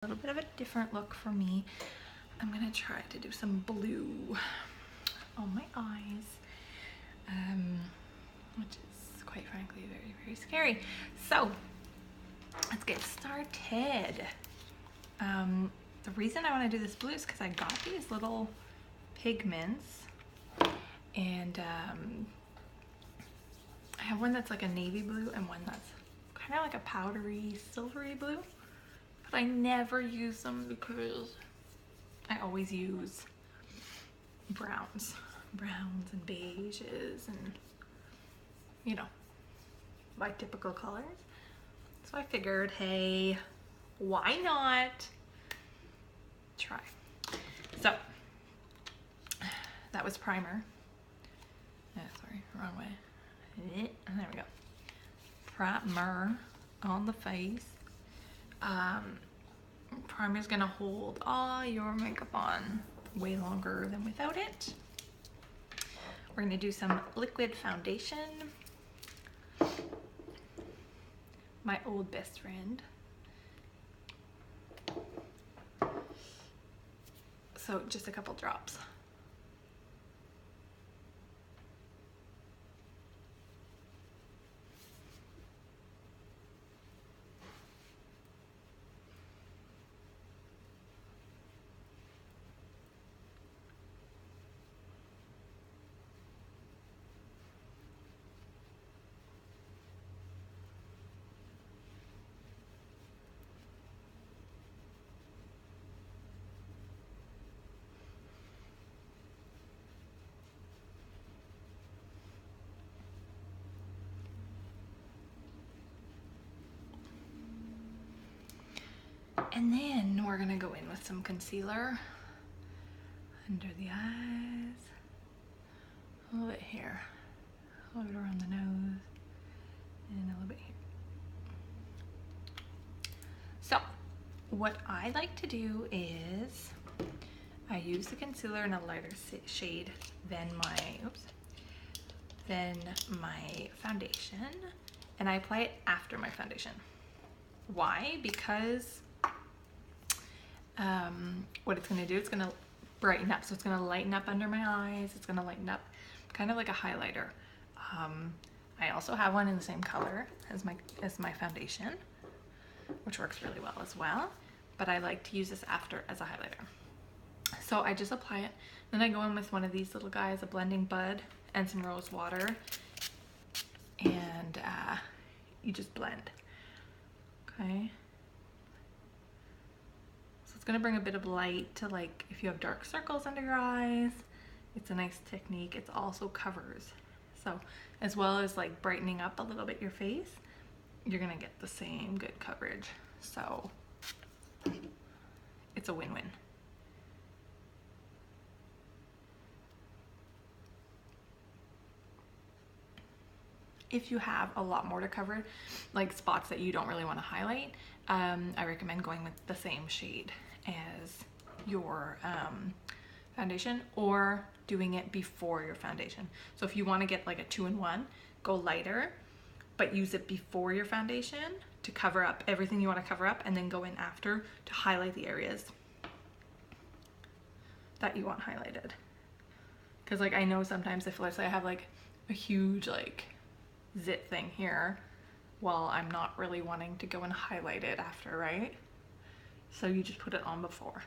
A little bit of a different look for me. I'm gonna try to do some blue on my eyes, which is quite frankly very, very scary. So let's get started. The reason I want to do this blue is because I got these little pigments, and I have one that's like a navy blue and one that's kind of like a powdery silvery blue, but I never use them because I always use browns and beiges and, you know, my typical colors. So I figured, hey, why not try? So that was primer. Sorry, wrong way. There we go. Primer on the face. Primer's gonna hold all your makeup on way longer than without it. We're gonna do some liquid foundation. My old best friend. So just a couple drops. And then we're gonna go in with some concealer under the eyes, a little bit here, a little bit around the nose, and a little bit here. So what I like to do is I use the concealer in a lighter shade than my foundation, and I apply it after my foundation. Why? Because what it's going to do, it's going to brighten up. So it's going to lighten up under my eyes. It's going to lighten up kind of like a highlighter. I also have one in the same color as my foundation, which works really well as well. But I like to use this after as a highlighter. So I just apply it. Then I go in with one of these little guys, a blending bud and some rose water. And you just blend. Okay. It's gonna bring a bit of light to, like, if you have dark circles under your eyes. It's a nice technique. It also covers. So as well as like brightening up a little bit your face, you're gonna get the same good coverage. So it's a win-win. If you have a lot more to cover, like spots that you don't really want to highlight, I recommend going with the same shade as your foundation, or doing it before your foundation. So if you want to get like a 2-in-1, go lighter, but use it before your foundation to cover up everything you want to cover up, and then go in after to highlight the areas that you want highlighted. Because like I know sometimes if, let's say I have like a huge like zit thing here, well, I'm not really wanting to go and highlight it after, right? So you just put it on before.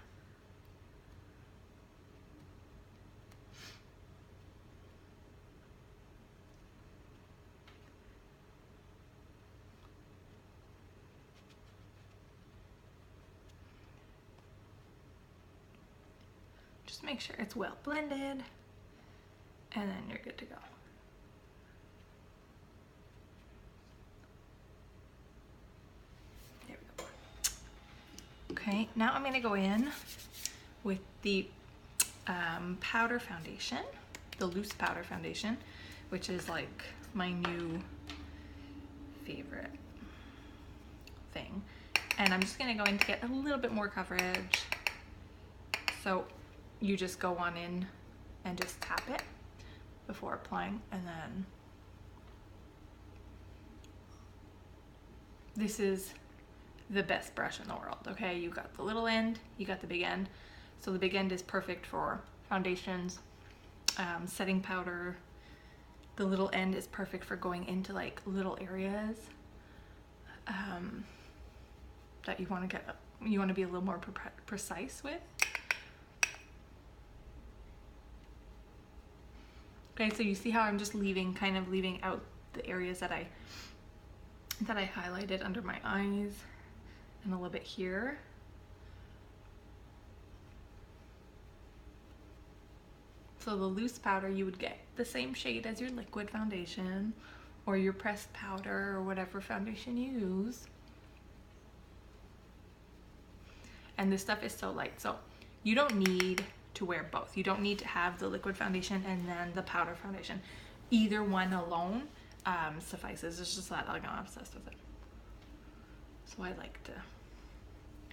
Just make sure it's well blended, and then you're good to go. Okay, now I'm going to go in with the powder foundation, the loose powder foundation, which is like my new favorite thing. And I'm just going to go in to get a little bit more coverage. So you just go on in and just tap it before applying, and then this is the best brush in the world, okay? You got the little end, you got the big end. So the big end is perfect for foundations, setting powder. The little end is perfect for going into like little areas that you want to be a little more precise with. Okay, so you see how I'm just kind of leaving out the areas that I highlighted under my eyes and a little bit here. So the loose powder, you would get the same shade as your liquid foundation or your pressed powder or whatever foundation you use. And this stuff is so light, so you don't need to wear both. You don't need to have the liquid foundation and then the powder foundation. Either one alone suffices. It's just that like, I'm obsessed with it. So I like to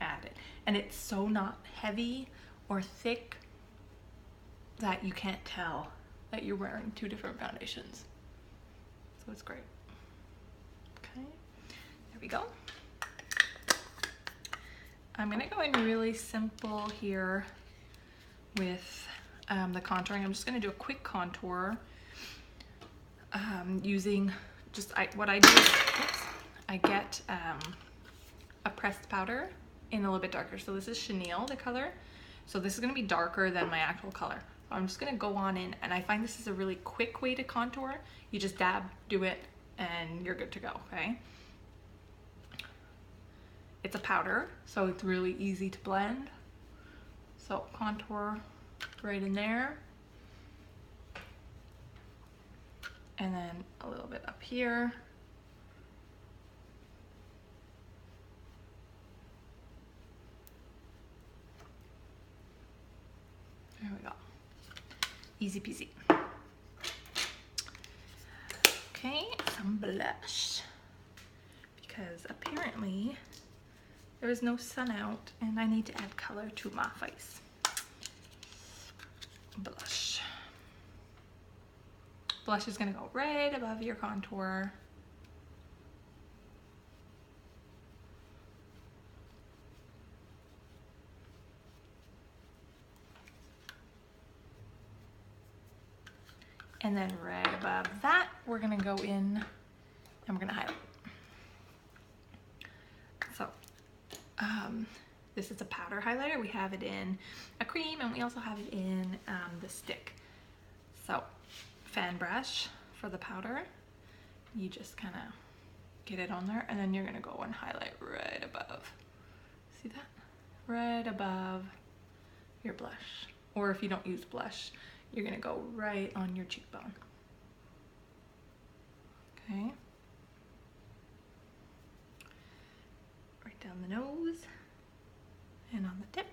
add it. And it's so not heavy or thick that you can't tell that you're wearing two different foundations. So it's great. Okay, there we go. I'm gonna go in really simple here with the contouring. I'm just gonna do a quick contour using just, what I do is, I get a pressed powder in a little bit darker. So this is Chenille, the color. So this is gonna be darker than my actual color. So I'm just gonna go on in, and I find this is a really quick way to contour. You just dab, do it, and you're good to go, okay? It's a powder, so it's really easy to blend. So contour right in there. And then a little bit up here. There we go. Easy peasy. Okay, some blush. Because apparently there is no sun out and I need to add color to my face. Blush. Blush is gonna go right above your contour. And then right above that, we're gonna go in and we're gonna highlight. So, this is a powder highlighter. We have it in a cream and we also have it in the stick. So, fan brush for the powder. You just kind of get it on there and then you're gonna go and highlight right above. See that? Right above your blush. Or if you don't use blush, you're gonna go right on your cheekbone. Okay. Right down the nose and on the tip.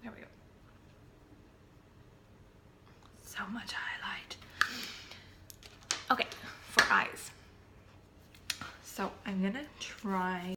There we go. So much highlight. Okay, for eyes. So I'm gonna try